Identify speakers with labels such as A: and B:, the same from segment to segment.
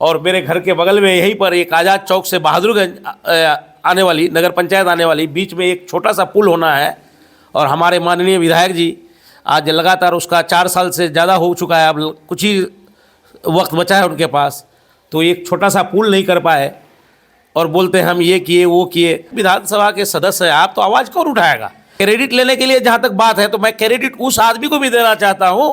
A: और मेरे घर के बगल में यहीं पर एक आज़ाद चौक से बहादुरगंज आने वाली नगर पंचायत आने वाली बीच में एक छोटा सा पुल होना है। और हमारे माननीय विधायक जी आज लगातार उसका 4 साल से ज़्यादा हो चुका है, अब कुछ ही वक्त बचा है उनके पास, तो एक छोटा सा पुल नहीं कर पाए और बोलते हैं हम ये किए वो किए। विधानसभा के सदस्य हैं, आप तो आवाज़ कौन उठाएगा? क्रेडिट लेने के लिए जहाँ तक बात है तो मैं क्रेडिट उस आदमी को भी देना चाहता हूँ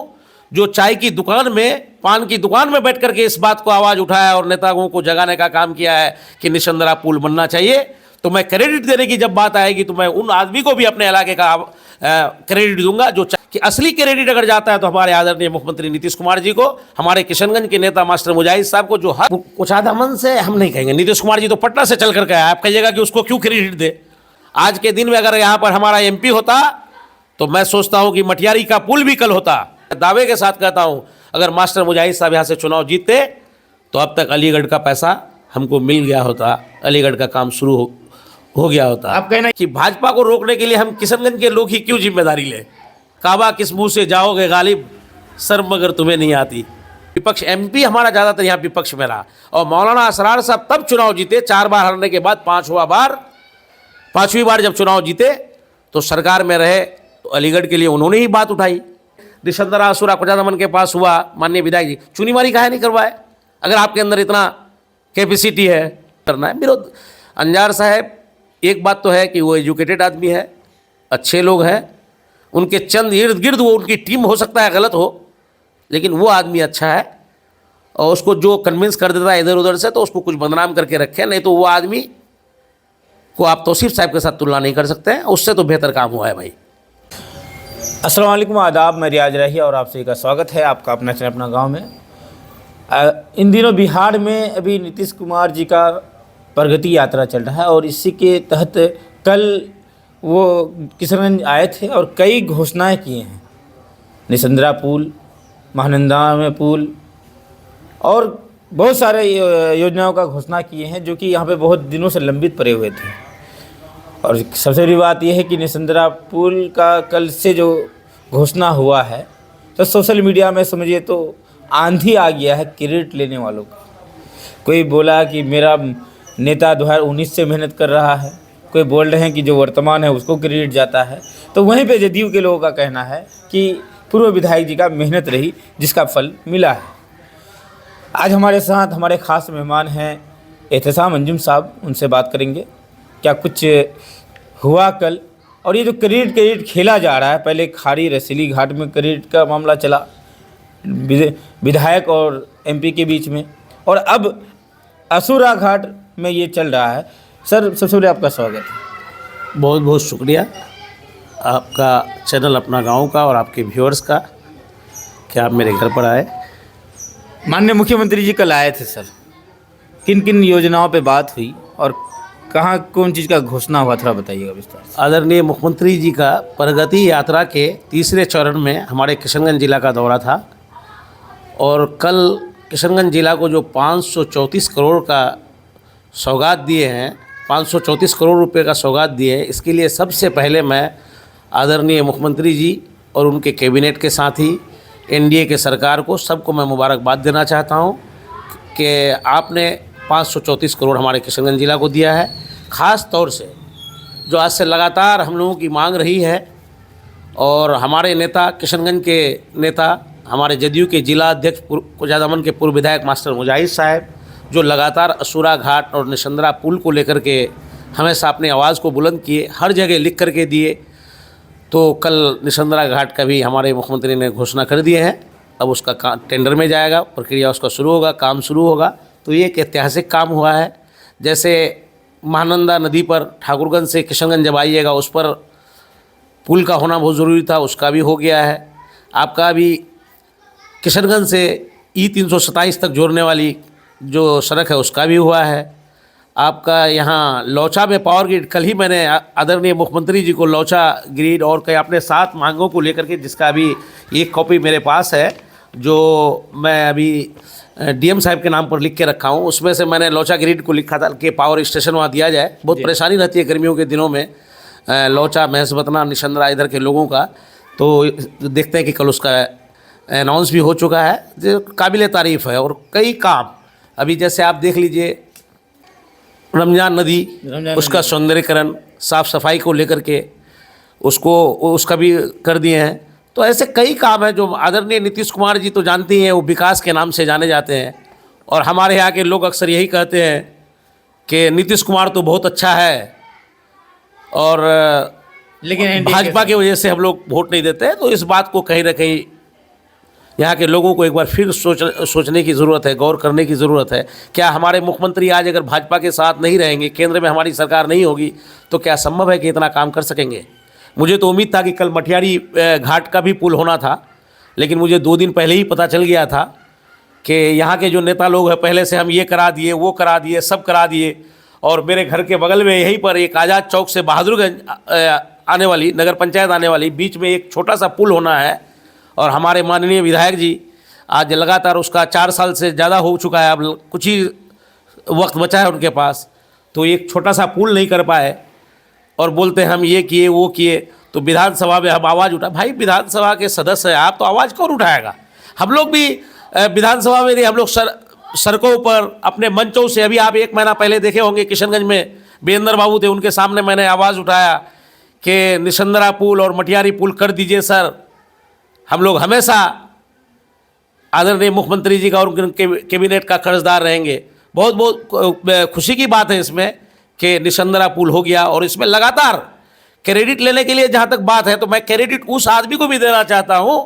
A: जो चाय की दुकान में, पान की दुकान में बैठ करके इस बात को आवाज़ उठाया और नेताओं को जगाने का काम किया है कि निशंदरा पुल बनना चाहिए। तो मैं क्रेडिट देने की जब बात आएगी तो मैं उन आदमी को भी अपने इलाके का क्रेडिट दूंगा जो कि असली क्रेडिट अगर जाता है तो हमारे आदरणीय मुख्यमंत्री नीतीश कुमार जी को, हमारे किशनगंज के नेता मास्टर मुजाहिद साहब को, जो हर कुछ मन से हम नहीं कहेंगे। नीतीश कुमार जी तो पटना से चल करके आया, आप कहिएगा कि उसको क्यों क्रेडिट दे? आज के दिन में अगर यहाँ पर हमारा एमपी होता तो मैं सोचता हूँ कि मटियारी का पुल भी कल होता। दावे के साथ कहता हूँ अगर मास्टर मुजाहिद साहब यहाँ से चुनाव जीतते तो अब तक अलीगढ़ का पैसा हमको मिल गया होता, अलीगढ़ का काम शुरू हो गया होता। आप कहना कि भाजपा को रोकने के लिए हम किशनगंज के लोग ही क्यों जिम्मेदारी ले? काबा किस मुंह से जाओगे गालिब, शर्म मगर तुम्हें नहीं आती। विपक्ष एमपी हमारा ज़्यादातर यहाँ विपक्ष में रहा और मौलाना असरार साहब तब चुनाव जीते, 4 बार हारने के बाद 5वीं बार जब चुनाव जीते तो सरकार में रहे तो अलीगढ़ के लिए उन्होंने ही बात उठाई। निशंदरा असुरा कुजादमन के पास हुआ, माननीय विधायक जी चुनी मारी काहे नहीं करवाए? अगर आपके अंदर इतना कैपेसिटी है करना है विरोध। अंजार साहब, एक बात तो है कि वो एजुकेटेड आदमी है, अच्छे लोग हैं, उनके चंद इर्द गिर्द वो उनकी टीम हो सकता है गलत हो, लेकिन वो आदमी अच्छा है और उसको जो कन्विंस कर देता है इधर उधर से तो उसको कुछ बदनाम करके रखे, नहीं तो वो आदमी को आप तौसीफ साहब के साथ तुलना नहीं कर सकते हैं, उससे तो बेहतर काम हुआ है भाई।
B: अस्सलाम वालेकुम, आदाब, मैं रियाज रही और आप सभी का स्वागत है आपका अपना चैनल अपना गांव में। इन दिनों बिहार में अभी नीतीश कुमार जी का प्रगति यात्रा चल रहा है और इसी के तहत कल वो किशनगंज आए थे और कई घोषणाएं किए हैं। निशंदरा पुल, महानंदा में पुल और बहुत सारे योजनाओं का घोषणा किए हैं जो कि यहाँ पे बहुत दिनों से लंबित पड़े हुए थे। और सबसे बड़ी बात यह है कि निशंदरा पुल का कल से जो घोषणा हुआ है तो सोशल मीडिया में समझिए तो आंधी आ गया है क्रेडिट लेने वालों का। कोई बोला कि मेरा नेता 2019 से मेहनत कर रहा है, कोई बोल रहे हैं कि जो वर्तमान है उसको क्रेडिट जाता है। तो वहीं पे जदयू के लोगों का कहना है कि पूर्व विधायक जी का मेहनत रही जिसका फल मिला है। आज हमारे साथ हमारे ख़ास मेहमान हैं एहतसाम अंजुम साहब, उनसे बात करेंगे क्या कुछ हुआ कल और ये जो क्रेडिट खेला जा रहा है। पहले खाड़ी रसीली घाट में क्रेडिट का मामला चला विधायक और एमपी के बीच में, और अब असुरा घाट में ये चल रहा है। सर, सबसे पहले आपका स्वागत है।
A: बहुत बहुत शुक्रिया आपका चैनल अपना गांव का और आपके व्यूअर्स का कि आप मेरे घर पर आए।
B: माननीय मुख्यमंत्री जी कल आए थे सर, किन किन योजनाओं पे बात हुई और कहाँ कौन चीज़ का घोषणा हुआ, थोड़ा बताइएगा विस्तार से।
A: आदरणीय मुख्यमंत्री जी का प्रगति यात्रा के तीसरे चरण में हमारे किशनगंज जिला का दौरा था और कल किशनगंज जिला को जो 534 करोड़ का सौगात दिए हैं, 534 करोड़ रुपए का सौगात दिए हैं, इसके लिए सबसे पहले मैं आदरणीय मुख्यमंत्री जी और उनके कैबिनेट के साथी एनडीए के सरकार को सबको मैं मुबारकबाद देना चाहता हूं कि आपने 534 करोड़ हमारे किशनगंज जिला को दिया है। ख़ास तौर से जो आज से लगातार हम लोगों की मांग रही है और हमारे नेता किशनगंज के नेता हमारे जदयू के जिला अध्यक्ष कुजादमन के पूर्व विधायक मास्टर मुजाहिद साहब जो लगातार असुरा घाट और निशंदरा पुल को लेकर के हमेशा अपनी आवाज़ को बुलंद किए, हर जगह लिख करके दिए, तो कल निशंदरा घाट का भी हमारे मुख्यमंत्री ने घोषणा कर दिए हैं। अब उसका टेंडर में जाएगा, प्रक्रिया उसका शुरू होगा, काम शुरू होगा। तो ये एक ऐतिहासिक काम हुआ है। जैसे महानंदा नदी पर ठाकुरगंज से किशनगंज जब आइएगा उस पर पुल का होना बहुत ज़रूरी था, उसका भी हो गया है। आपका अभी किशनगंज से E327 तक जोड़ने वाली जो सड़क है उसका भी हुआ है। आपका यहाँ लौचा में पावर ग्रिड, कल ही मैंने आदरणीय मुख्यमंत्री जी को लौचा ग्रिड और कई अपने 7 मांगों को लेकर के, जिसका अभी एक कॉपी मेरे पास है जो मैं अभी डीएम साहब के नाम पर लिख के रखा हूँ। उसमें से मैंने लौचा ग्रिड को लिखा था कि पावर स्टेशन वहाँ दिया जाए। बहुत परेशानी रहती है गर्मियों के दिनों में लौचा, महेशवतना, निशंदरा इधर के लोगों का। तो देखते हैं कि कल उसका अनाउंस भी हो चुका है जो काबिल तारीफ़ है। और कई काम अभी जैसे आप देख लीजिए रमजान नदी, उसका सौंदर्यीकरण, साफ सफाई को लेकर के उसका भी कर दिए हैं। तो ऐसे कई काम हैं जो आदरणीय नीतीश कुमार जी तो जानती हैं, वो विकास के नाम से जाने जाते हैं। और हमारे यहाँ के लोग अक्सर यही कहते हैं कि नीतीश कुमार तो बहुत अच्छा है, और
B: लेकिन
A: भाजपा की वजह से हम लोग वोट नहीं देते हैं। तो इस बात को कहीं ना कहीं यहाँ के लोगों को एक बार फिर सोचने की ज़रूरत है, गौर करने की ज़रूरत है। क्या हमारे मुख्यमंत्री आज अगर भाजपा के साथ नहीं रहेंगे, केंद्र में हमारी सरकार नहीं होगी, तो क्या संभव है कि इतना काम कर सकेंगे? मुझे तो उम्मीद था कि कल मटियारी घाट का भी पुल होना था, लेकिन मुझे 2 दिन पहले ही पता चल गया था कि यहाँ के जो नेता लोग हैं पहले से हम ये करा दिए, वो करा दिए, सब करा दिए। और मेरे घर के बगल में यहीं पर एक आज़ाद चौक से बहादुरगंज आने वाली, नगर पंचायत आने वाली, बीच में एक छोटा सा पुल होना है। और हमारे माननीय विधायक जी आज लगातार उसका 4 साल से ज़्यादा हो चुका है, अब कुछ ही वक्त बचा है उनके पास, तो एक छोटा सा पुल नहीं कर पाए और बोलते हैं हम ये किए वो किए। तो विधानसभा में हम आवाज़ उठा, भाई विधानसभा के सदस्य हैं आप, तो आवाज़ कौन उठाएगा? हम लोग भी विधानसभा में नहीं, हम लोग सड़कों पर अपने मंचों से, अभी आप 1 महीना पहले देखे होंगे किशनगंज में वीरेंद्र बाबू थे, उनके सामने मैंने आवाज़ उठाया कि निशंदरा पुल और मटियारी पुल कर दीजिए सर। हम लोग हमेशा आदरणीय मुख्यमंत्री जी का और उनके कैबिनेट का कर्जदार रहेंगे। बहुत बहुत खुशी की बात है इसमें कि निशंदरा पुल हो गया। और इसमें लगातार क्रेडिट लेने के लिए जहाँ तक बात है, तो मैं क्रेडिट उस आदमी को भी देना चाहता हूँ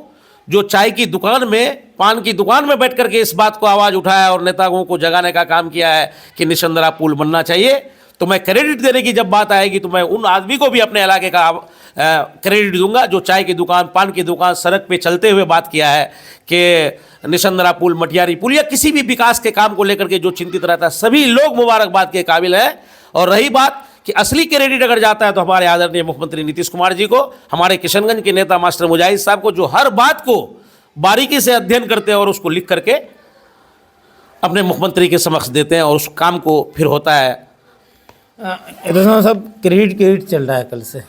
A: जो चाय की दुकान में, पान की दुकान में बैठ करके इस बात को आवाज़ उठाया और नेताओं को जगाने का काम किया है कि निशंदरा पुल बनना चाहिए। तो मैं क्रेडिट देने की जब बात आएगी तो मैं उन आदमी को भी अपने इलाके का क्रेडिट दूंगा जो चाय की दुकान, पान की दुकान, सड़क पे चलते हुए बात किया है कि निशंदरा पुल, मटियारी पुल या किसी भी विकास के काम को लेकर के जो चिंतित रहता है, सभी लोग मुबारकबाद के काबिल है। और रही बात कि असली क्रेडिट अगर जाता है तो हमारे आदरणीय मुख्यमंत्री नीतीश कुमार जी को, हमारे किशनगंज के नेता मास्टर मुजाहिद साहब को, जो हर बात को बारीकी से अध्ययन करते हैं और उसको लिख करके अपने मुख्यमंत्री के समक्ष देते हैं और उस काम को फिर होता है।
B: सब क्रेडिट चल रहा है कल से।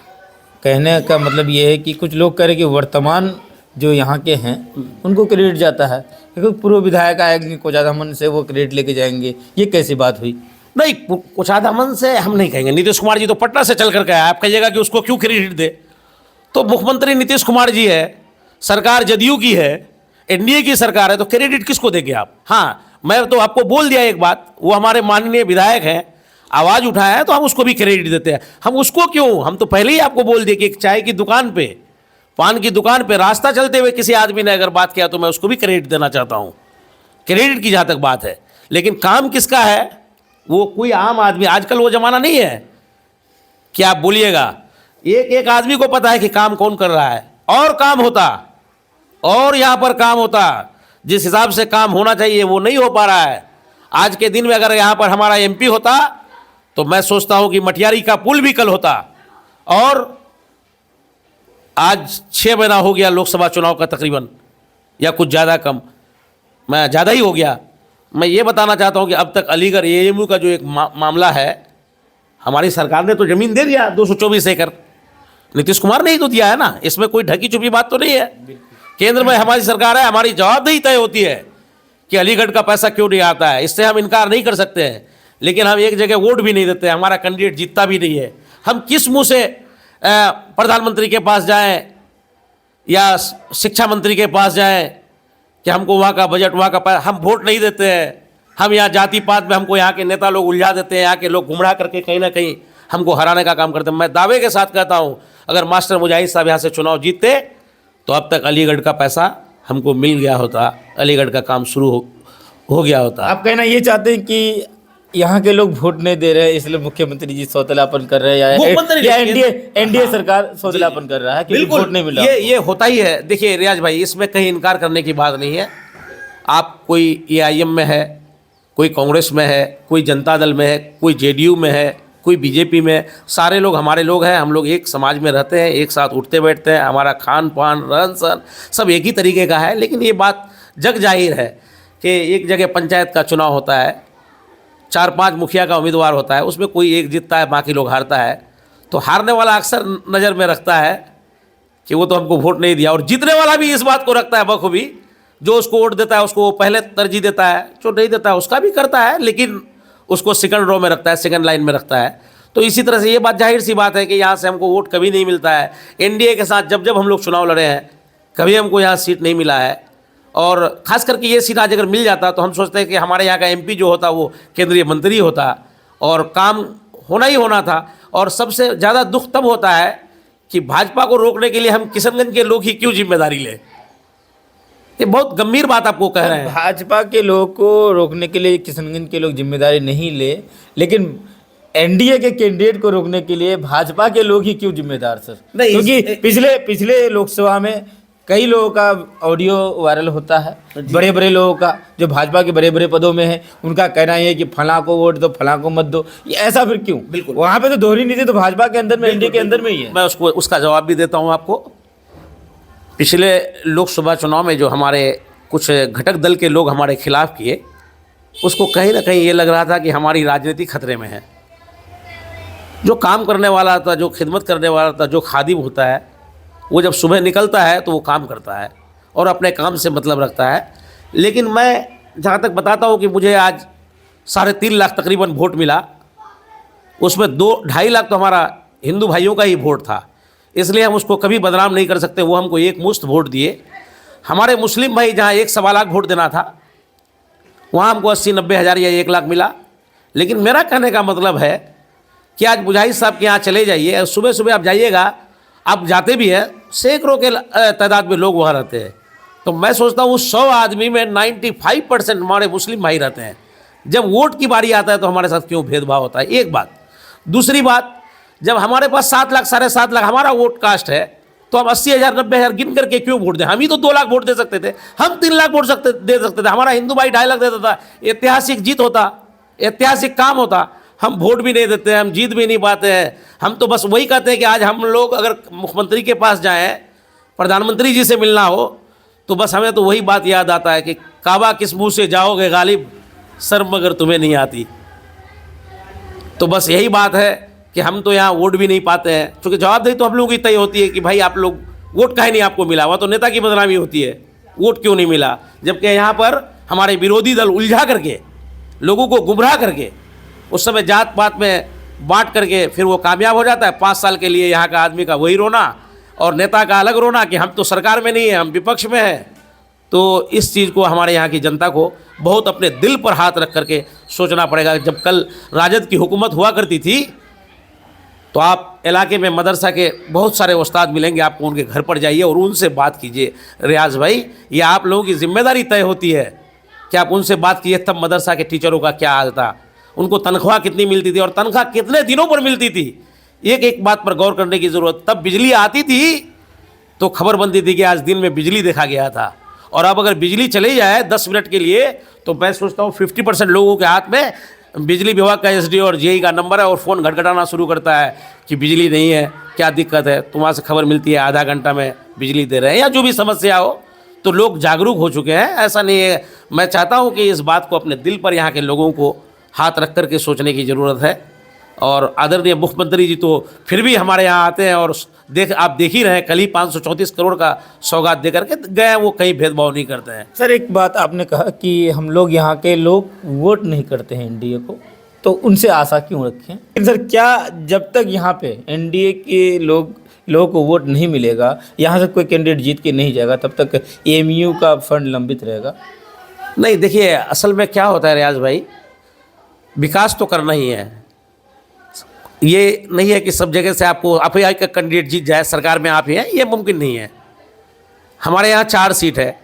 B: कहने का मतलब ये है कि कुछ लोग कह रहे हैं कि वर्तमान जो यहाँ के हैं उनको क्रेडिट जाता है, क्योंकि पूर्व विधायक आएंगे कोचाधामन से, वो क्रेडिट लेके जाएंगे। ये कैसी बात हुई?
A: नहीं, कोचाधामन से हम नहीं कहेंगे। नीतीश कुमार जी तो पटना से चल करके आए, आप कहिएगा कि उसको क्यों क्रेडिट दे? तो मुख्यमंत्री नीतीश कुमार जी है, सरकार जदयू की है, एनडीए की सरकार है, तो क्रेडिट किसको देंगे आप? हाँ, मैं तो आपको बोल दिया एक बात, वो हमारे माननीय विधायक हैं, आवाज़ उठाया है तो हम उसको भी क्रेडिट देते हैं। हम उसको क्यों, हम तो पहले ही आपको बोल दिए कि एक चाय की दुकान पे, पान की दुकान पे रास्ता चलते हुए किसी आदमी ने अगर बात किया तो मैं उसको भी क्रेडिट देना चाहता हूँ, क्रेडिट की जहाँ तक बात है। लेकिन काम किसका है? वो कोई आम आदमी, आजकल वो ज़माना नहीं है कि आप बोलिएगा, एक एक आदमी को पता है कि काम कौन कर रहा है, और काम होता, और यहाँ पर काम होता, जिस हिसाब से काम होना चाहिए वो नहीं हो पा रहा है। आज के दिन में अगर यहाँ पर हमारा एमपी होता तो मैं सोचता हूँ कि मटियारी का पुल भी कल होता। और आज 6 महीना हो गया लोकसभा चुनाव का तकरीबन, या कुछ ज़्यादा कम, मैं ज़्यादा ही हो गया। मैं ये बताना चाहता हूँ कि अब तक अलीगढ़ एएमयू का जो एक मामला है, हमारी सरकार ने तो ज़मीन दे दिया 224 एकड़, नीतीश कुमार ने ही तो दिया है ना, इसमें कोई ढकी छुपी बात तो नहीं है। केंद्र में हमारी सरकार है, हमारी जवाबदेही तय होती है कि अलीगढ़ का पैसा क्यों नहीं आता है, इससे हम इनकार नहीं कर सकते हैं। लेकिन हम एक जगह वोट भी नहीं देते, हमारा कैंडिडेट जीतता भी नहीं है। हम किस मुंह से प्रधानमंत्री के पास जाएं या शिक्षा मंत्री के पास जाएं कि हमको वहाँ का बजट, वहाँ का पैसा, हम वोट नहीं देते हैं। हम यहाँ जाति पात में हमको यहाँ के नेता लोग उलझा देते हैं, यहाँ के लोग गुमराह करके कहीं ना कहीं हमको हराने का काम करते हैं। मैं दावे के साथ कहता हूँ, अगर मास्टर मुजाहिद साहब यहाँ से चुनाव जीतते तो अब तक अलीगढ़ का पैसा हमको मिल गया होता, अलीगढ़ का काम शुरू हो गया होता।
B: आप कहना ये चाहते हैं कि यहाँ के लोग वोट नहीं दे रहे हैं इसलिए मुख्यमंत्री जी सौतेलापन कर रहे हैं, या एनडीए सरकार सौतेलापन कर रहा है कि वोट नहीं मिल रहा?
A: ये होता ही है। देखिए रियाज भाई, इसमें कहीं इनकार करने की बात नहीं है। आप कोई एआईएम में है, कोई कांग्रेस में है, कोई जनता दल में है, कोई जेडीयू में है, कोई बीजेपी में, सारे लोग हमारे लोग हैं। हम लोग एक समाज में रहते हैं, एक साथ उठते बैठते हैं, हमारा खान पान, रहन सहन सब एक ही तरीके का है। लेकिन ये बात जग जाहिर है कि एक जगह पंचायत का चुनाव होता है, 4-5 मुखिया का उम्मीदवार होता है, उसमें कोई एक जीतता है, बाकी लोग हारता है। तो हारने वाला अक्सर नज़र में रखता है कि वो तो हमको वोट नहीं दिया, और जीतने वाला भी इस बात को रखता है बखूबी, जो उसको वोट देता है उसको वो पहले तरजीह देता है, जो नहीं देता है उसका भी करता है, लेकिन उसको सेकंड रो में रखता है, सेकंड लाइन में रखता है। तो इसी तरह से ये बात जाहिर सी बात है कि यहाँ से हमको वोट कभी नहीं मिलता है। एनडीए के साथ जब जब हम लोग चुनाव लड़े हैं कभी हमको यहाँ सीट नहीं मिला है, और ख़ास करके ये सीट आज अगर मिल जाता तो हम सोचते हैं कि हमारे यहाँ का एमपी जो होता वो केंद्रीय मंत्री होता और काम होना ही होना था। और सबसे ज़्यादा दुख तब होता है कि भाजपा को रोकने के लिए हम किशनगंज के लोग ही क्यों जिम्मेदारी लें। ये बहुत गंभीर बात आपको कह रहे हैं।
B: भाजपा के लोगों को रोकने के लिए किशनगंज के लोग जिम्मेदारी नहीं ले, लेकिन एनडीए के कैंडिडेट को रोकने के लिए भाजपा के लोग ही क्यों जिम्मेदार सर?
A: नहीं,
B: क्योंकि पिछले लोकसभा में कई लोगों का ऑडियो वायरल होता है, बड़े बड़े लोगों का जो भाजपा के बड़े बड़े पदों में है, उनका कहना ये है कि फलां को वोट दो, फलां को मत दो। ये ऐसा फिर क्यों?
A: बिल्कुल,
B: वहाँ पे तो दोहरी नीति तो भाजपा के अंदर में, एनडीए के अंदर में ही है।
A: मैं उसका जवाब भी देता हूँ आपको। पिछले लोकसभा चुनाव में जो हमारे कुछ घटक दल के लोग हमारे खिलाफ किए, उसको कहीं ना कहीं ये लग रहा था कि हमारी राजनीति खतरे में है। जो काम करने वाला था, जो खिदमत करने वाला था, जो खादिम होता है, वो जब सुबह निकलता है तो वो काम करता है और अपने काम से मतलब रखता है। लेकिन मैं जहाँ तक बताता हूँ कि मुझे आज 3.5 लाख तकरीबन वोट मिला, उसमें 2-2.5 लाख तो हमारा हिंदू भाइयों का ही वोट था, इसलिए हम उसको कभी बदनाम नहीं कर सकते। वो हमको एक मुश्त वोट दिए। हमारे मुस्लिम भाई जहाँ 1-1.25 लाख वोट देना था, वहाँ हमको 80-90 हज़ार या 1 लाख मिला। लेकिन मेरा कहने का मतलब है कि आज मुजाहिद साहब के यहाँ चले जाइए, सुबह सुबह आप जाइएगा, आप जाते भी हैं, सैकड़ों के तादाद में लोग वहाँ रहते हैं। तो मैं सोचता हूँ 100 आदमी में 95% हमारे मुस्लिम भाई रहते हैं। जब वोट की बारी आता है तो हमारे साथ क्यों भेदभाव होता है? एक बात। दूसरी बात, जब हमारे पास 7 लाख 7.5 लाख हमारा वोट कास्ट है, तो हम 80,000 90,000 गिन करके क्यों वोट दें? हम ही तो 2 लाख वोट दे सकते थे, हम 3 लाख वोट दे सकते थे। हमारा हिंदू भाई 2.5 लाख देता था, ऐतिहासिक जीत होता, ऐतिहासिक काम होता। हम वोट भी नहीं देते, हम जीत भी नहीं पाते हैं। हम तो बस वही कहते हैं कि आज हम लोग अगर मुख्यमंत्री के पास जाएं, प्रधानमंत्री जी से मिलना हो, तो बस हमें तो वही बात याद आता है कि काबा किस मुँह से जाओगे गालिब, शर्म मगर तुम्हें नहीं आती। तो बस यही बात है कि हम तो यहाँ वोट भी नहीं पाते हैं, क्योंकि जवाबदेही तो हम लोगों की तय होती है कि भाई आप लोग वोट काहे नहीं आपको मिला। वह तो नेता की बदनामी होती है, वोट क्यों नहीं मिला। जबकि यहाँ पर हमारे विरोधी दल उलझा करके, लोगों को गुमराह करके, उस समय जात पात में बांट करके फिर वो कामयाब हो जाता है। 5 साल के लिए यहाँ का आदमी का वही रोना और नेता का अलग रोना कि हम तो सरकार में नहीं है, हम विपक्ष में हैं। तो इस चीज़ को हमारे यहाँ की जनता को बहुत अपने दिल पर हाथ रख करके सोचना पड़ेगा। जब कल राजद की हुकूमत हुआ करती थी, तो आप इलाके में मदरसा के बहुत सारे उस्ताद मिलेंगे, आपको उनके घर पर जाइए और उनसे बात कीजिए। रियाज भाई, ये आप लोगों की जिम्मेदारी तय होती है कि आप उनसे बात कीजिए। तब मदरसा के टीचरों का क्या हाल था, उनको तनख्वाह कितनी मिलती थी और तनख्वाह कितने दिनों पर मिलती थी। एक एक बात पर गौर करने की ज़रूरत। तब बिजली आती थी तो खबर बनती थी कि आज दिन में बिजली देखा गया था, और अब अगर बिजली चली जाए 10 मिनट के लिए, तो मैं सोचता हूँ 50% लोगों के हाथ में बिजली विभाग का एसडीओ और जेई का नंबर है, और फ़ोन घटघटाना शुरू करता है कि बिजली नहीं है, क्या दिक्कत है। तो वहाँ से खबर मिलती है आधा घंटा में बिजली दे रहे हैं, या जो भी समस्या हो। तो लोग जागरूक हो चुके हैं, ऐसा नहीं है। मैं चाहता हूँ कि इस बात को अपने दिल पर यहाँ के लोगों को हाथ रख कर के सोचने की ज़रूरत है। और आदरणीय मुख्यमंत्री जी तो फिर भी हमारे यहाँ आते हैं, और आप देख ही रहे हैं, कल ही 534 करोड़ का सौगात दे करके गए हैं। वो कहीं भेदभाव नहीं करते हैं।
B: सर, एक बात आपने कहा कि हम लोग यहाँ के लोग वोट नहीं करते हैं एनडीए को, तो उनसे आशा क्यों रखें? लेकिन सर, क्या जब तक यहाँ पे एनडीए के लोगों को वोट नहीं मिलेगा, यहाँ से कोई कैंडिडेट जीत के नहीं जाएगा, तब तक एएमयू का फंड लंबित रहेगा?
A: नहीं, देखिए, असल में क्या होता है रियाज भाई, विकास तो करना ही है। ये नहीं है कि सब जगह से आप ही का कैंडिडेट जीत जाए, सरकार में आप ही हैं, ये मुमकिन नहीं है। हमारे यहाँ 4 सीट है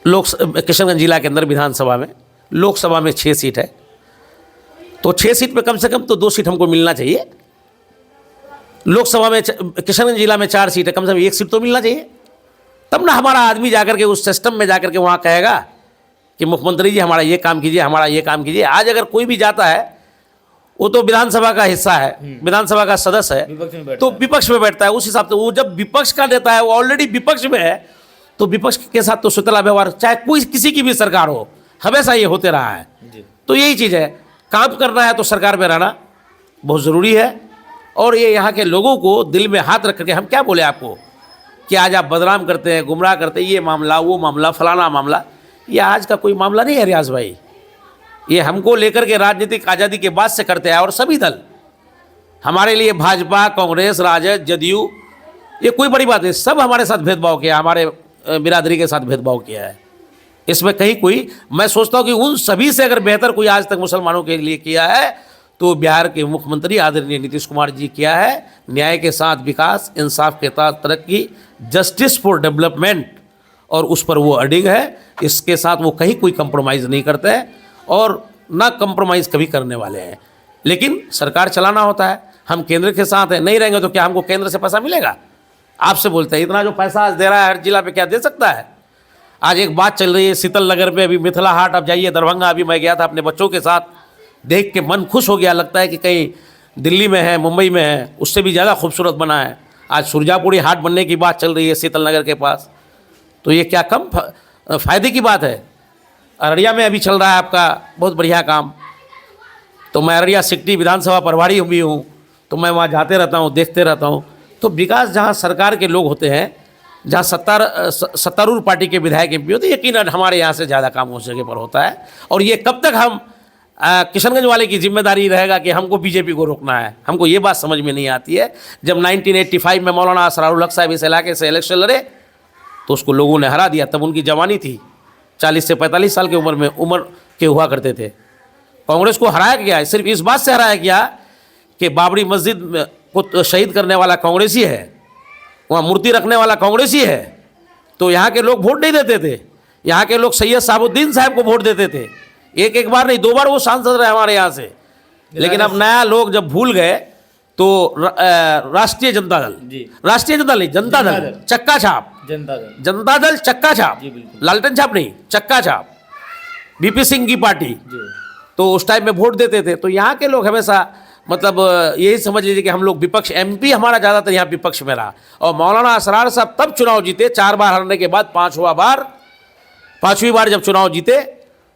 A: किशनगंज जिला के अंदर विधानसभा में, लोकसभा में 6 सीट है। तो 6 सीट में कम से कम तो 2 सीट हमको मिलना चाहिए। लोकसभा में किशनगंज जिला में 4 सीट है, कम से कम 1 सीट तो मिलना चाहिए। तब ना हमारा आदमी जाकर के उस सिस्टम में जाकर के वहाँ कहेगा कि मुख्यमंत्री जी हमारा ये काम कीजिए, हमारा ये काम कीजिए। आज अगर कोई भी जाता है, वो तो विधानसभा का हिस्सा है, विधानसभा का सदस्य है, तो विपक्ष में बैठता है। उस हिसाब से वो जब विपक्ष का नेता है, वो ऑलरेडी विपक्ष में है, तो विपक्ष के साथ तो सुतला व्यवहार, चाहे कोई किसी की भी सरकार हो, हमेशा ये होते रहा है। तो यही चीज़ है, काम करना है तो सरकार में रहना बहुत ज़रूरी है। और ये यहाँ के लोगों को दिल में हाथ रख करके, हम क्या बोले आपको कि आज आप बदनाम करते हैं, गुमराह करते हैं, ये मामला, वो मामला, फलाना मामला। ये आज का कोई मामला नहीं है रियाज भाई। ये हमको लेकर के राजनीतिक आज़ादी के बाद से करते हैं। और सभी दल हमारे लिए, भाजपा, कांग्रेस, राजद, जदयू, ये कोई बड़ी बात नहीं, सब हमारे साथ भेदभाव किया, हमारे बिरादरी के साथ भेदभाव किया है। इसमें कहीं कोई, मैं सोचता हूँ कि उन सभी से अगर बेहतर कोई आज तक मुसलमानों के लिए किया है तो बिहार के मुख्यमंत्री आदरणीय नीतीश कुमार जी किया है। न्याय के साथ विकास, इंसाफ के साथ तरक्की, जस्टिस फॉर डेवलपमेंट, और उस पर वो अडिग है। इसके साथ वो कहीं कोई कंप्रोमाइज़ नहीं करते हैं और ना कंप्रोमाइज़ कभी करने वाले हैं। लेकिन सरकार चलाना होता है, हम केंद्र के साथ हैं, नहीं रहेंगे तो क्या हमको केंद्र से पैसा मिलेगा? आपसे बोलते हैं, इतना जो पैसा आज दे रहा है हर जिला पे, क्या दे सकता है? आज एक बात चल रही है शीतल नगर पे, अभी मिथिला हाट, आप जाइए दरभंगा, अभी मैं गया था अपने बच्चों के साथ, देख के मन खुश हो गया। लगता है कि कहीं दिल्ली में है, मुंबई में है, उससे भी ज़्यादा खूबसूरत बना है। आज सुरजापुरी हाट बनने की बात चल रही है शीतल नगर के पास, तो ये क्या कम फ़ायदे की बात है? अररिया में अभी चल रहा है आपका बहुत बढ़िया काम। तो मैं अररिया सिटी विधानसभा प्रभारी भी हूँ, तो मैं वहाँ जाते रहता हूँ, देखते रहता हूँ। तो विकास जहाँ सरकार के लोग होते हैं, जहाँ सत्तारूढ़ पार्टी के विधायक एमपी होते हैं, यकीनन हमारे यहाँ से ज़्यादा काम उस जगह पर होता है। और ये कब तक हम किशनगंज वाले की जिम्मेदारी रहेगा कि हमको बीजेपी को रोकना है? हमको ये बात समझ में नहीं आती है। जब 1985 में मौलाना असरारुल हक साहब इस इलाके से इलेक्शन लड़े तो उसको लोगों ने हरा दिया। तब उनकी जवानी थी, 40 से 45 साल की उम्र के हुआ करते थे। कांग्रेस को हराया गया, सिर्फ इस बात से हराया गया कि बाबरी मस्जिद को शहीद करने वाला कांग्रेसी है, वहाँ मूर्ति रखने वाला कांग्रेसी है, तो यहाँ के लोग वोट नहीं देते थे। यहाँ के लोग सैयद साहबुद्दीन साहब को वोट देते थे। एक बार नहीं, 2 बार वो सांसद रहे हमारे यहाँ से। लेकिन अब नया लोग जब भूल गए तो राष्ट्रीय जनता दल, राष्ट्रीय जनता नहीं, जनता दल, चक्का छाप, जनता दल चक्का छाप, लालटेन छाप नहीं, चक्का छाप, बीपी सिंह की पार्टी, तो उस टाइम में वोट देते थे। तो यहाँ के लोग हमेशा मतलब यही समझ लीजिए कि हम लोग विपक्ष, एमपी हमारा ज़्यादातर यहाँ विपक्ष में रहा। और मौलाना असरार साहब तब चुनाव जीते, 4 बार हारने के बाद 5वीं बार जब चुनाव जीते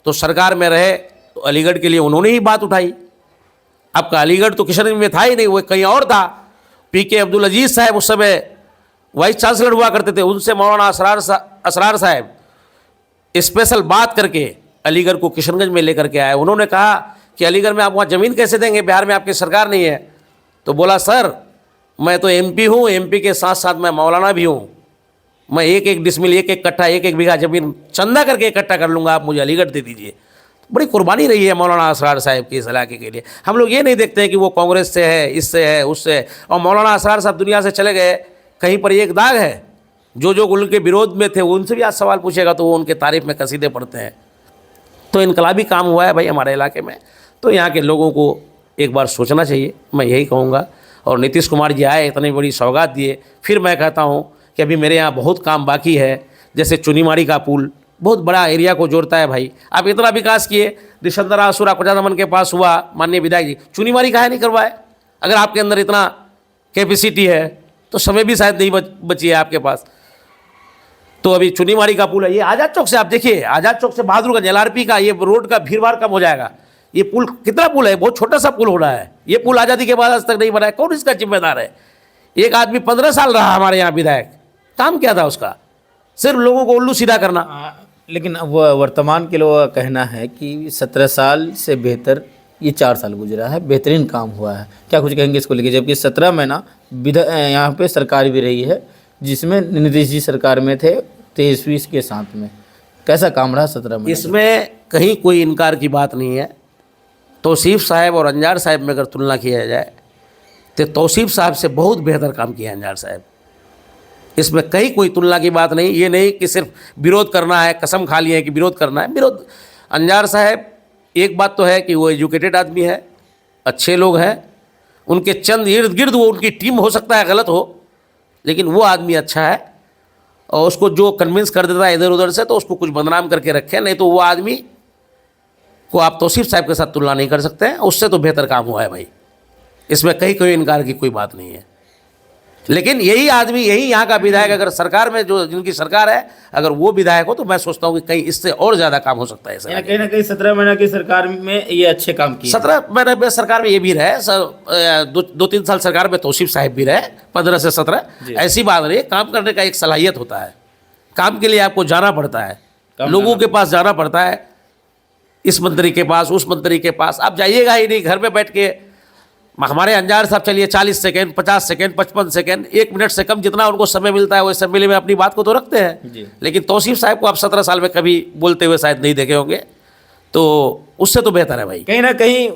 A: तो सरकार में रहे, तो अलीगढ़ के लिए उन्होंने ही बात उठाई। आपका अलीगढ़ तो किशनगंज में था ही नहीं, वो कहीं और था। पीके अब्दुल अजीज़ साहब उस समय वाइस चांसलर हुआ करते थे, उनसे मौलाना असरार साहब स्पेशल बात करके अलीगढ़ को किशनगंज में लेकर के आए। उन्होंने कहा कि अलीगढ़ में आप वहाँ ज़मीन कैसे देंगे, बिहार में आपकी सरकार नहीं है? तो बोला, सर मैं तो एमपी हूँ, एमपी के साथ साथ मैं मौलाना भी हूँ, मैं 1-1 डिसमिल, 1-1 कट्ठा, 1-1 बीघा ज़मीन चंदा करके इकट्ठा कर लूँगा, आप मुझे अलीगढ़ दे दीजिए। बड़ी कुर्बानी रही है मौलाना असरार साहब की इस इलाके के लिए। हम लोग ये नहीं देखते हैं कि वो कांग्रेस से है, इससे है, उससे है। और मौलाना असरार साहब दुनिया से चले गए, कहीं पर एक दाग है। जो उनके विरोध में थे उनसे भी आज सवाल पूछेगा तो वो उनके तारीफ में कसीदे पढ़ते हैं। तो इनकलाबी काम हुआ है भाई हमारे इलाके में। तो यहाँ के लोगों को एक बार सोचना चाहिए, मैं यही कहूँगा। और नीतीश कुमार जी आए, इतनी बड़ी सौगात दिए, फिर मैं कहता हूँ कि अभी मेरे यहाँ बहुत काम बाकी है। जैसे चुनीमाड़ी का पुल बहुत बड़ा एरिया को जोड़ता है भाई। आप इतना विकास किए, दिशंदरा असुरा कोजादमन के पास हुआ, माननीय विधायक जी, चुनीमाड़ी काहे नहीं करवाए? अगर आपके अंदर इतना कैपेसिटी है तो समय भी शायद नहीं बची है आपके पास। तो अभी चुनीमाड़ी का पुल है, ये आज़ाद चौक से आप देखिए, आज़ाद चौक से बहादुरगंज LRP का ये रोड का भीड़ भाड़ कम हो जाएगा। ये पुल कितना पुल है, बहुत छोटा सा पुल हो रहा है। ये पुल आज़ादी के बाद आज तक नहीं बना है, कौन इसका जिम्मेदार है? एक आदमी 15 साल रहा हमारे यहाँ विधायक, काम क्या था उसका? सिर्फ लोगों को उल्लू सीधा करना।
B: लेकिन अब वर्तमान के लोगों का कहना है कि 17 साल से बेहतर ये 4 साल गुजरा है, बेहतरीन काम हुआ है। क्या कुछ कहेंगे इसको लेके? जबकि 17 महीना यहाँ पे सरकार भी रही है, जिसमें नीतीश जी सरकार में थे 23 के साथ में, कैसा काम रहा 17 महीने?
A: इसमें कहीं कोई इनकार की बात नहीं है। तौसीफ साहब और अंजार साहब में अगर तुलना किया जाए तो तौसीफ साहब से बहुत बेहतर काम किया अंजार साहब। इसमें कहीं कोई तुलना की बात नहीं। ये नहीं कि सिर्फ विरोध करना है, कसम खा लिए है कि विरोध करना है। विरोध, अंजार साहब एक बात तो है कि वो एजुकेटेड आदमी है, अच्छे लोग हैं, उनके चंद इर्द गिर्द वो उनकी टीम हो सकता है गलत हो, लेकिन वो आदमी अच्छा है। और उसको जो कन्विंस कर देता है इधर उधर से तो उसको कुछ बदनाम करके रखे, नहीं तो वो आदमी को आप तौसीफ साहब के साथ तुलना नहीं कर सकते हैं। उससे तो बेहतर काम हुआ है भाई, इसमें कहीं कोई इनकार की कोई बात नहीं है। लेकिन यही आदमी, यही यहाँ का विधायक अगर सरकार में, जो जिनकी सरकार है, अगर वो विधायक हो तो मैं सोचता हूँ कि कहीं इससे और ज़्यादा काम हो सकता है सर।
B: कहीं ना कहीं 17 महीना की सरकार में ये अच्छे काम किए।
A: 17 महीने में सरकार में ये भी रहे, 2-3 साल सरकार में तौसीफ साहब भी रहे, 15 से 17। ऐसी बात नहीं, काम करने का एक सलाहियत होता है, काम के लिए आपको जाना पड़ता है, लोगों के पास जाना पड़ता है, इस मंत्री के पास, उस मंत्री के पास। आप जाइएगा ही नहीं, घर में बैठ के हमारे अंजार साहब चलिए 40 सेकेंड, 50 सेकेंड, 55 सेकेंड, 1 मिनट से कम जितना उनको समय मिलता है वो असेंबली में अपनी बात को तो रखते हैं। लेकिन तौसीफ साहब को आप 17 साल में कभी बोलते हुए शायद नहीं देखे होंगे, तो उससे तो बेहतर है भाई।
B: कहीं ना कहीं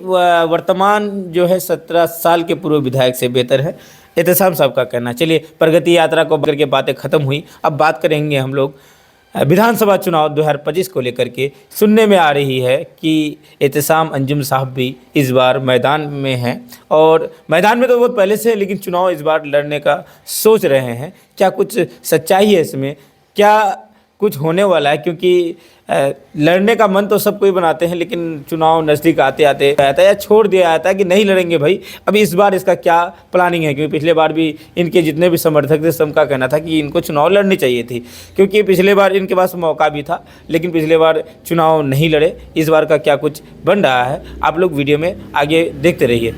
B: वर्तमान जो है 17 साल के पूर्व विधायक से बेहतर है, एहतसाम साहब का कहना। चलिए, प्रगति यात्रा को करके बातें खत्म हुई, अब बात करेंगे हम लोग विधानसभा चुनाव 2025 को लेकर के। सुनने में आ रही है कि एहतसाम अंजुम साहब भी इस बार मैदान में हैं, और मैदान में तो बहुत पहले से है, लेकिन चुनाव इस बार लड़ने का सोच रहे हैं। क्या कुछ सच्चाई है इसमें, क्या कुछ होने वाला है? क्योंकि लड़ने का मन तो सब कोई बनाते हैं, लेकिन चुनाव नज़दीक आते आते आता है या छोड़ दिया जाता है कि नहीं लड़ेंगे भाई। अभी इस बार इसका क्या प्लानिंग है? क्योंकि पिछले बार भी इनके जितने भी समर्थक थे सबका कहना था कि इनको चुनाव लड़नी चाहिए थी, क्योंकि पिछले बार इनके पास मौका भी था, लेकिन पिछले बार चुनाव नहीं लड़े। इस बार का क्या कुछ बन रहा है, आप लोग वीडियो में आगे देखते रहिए।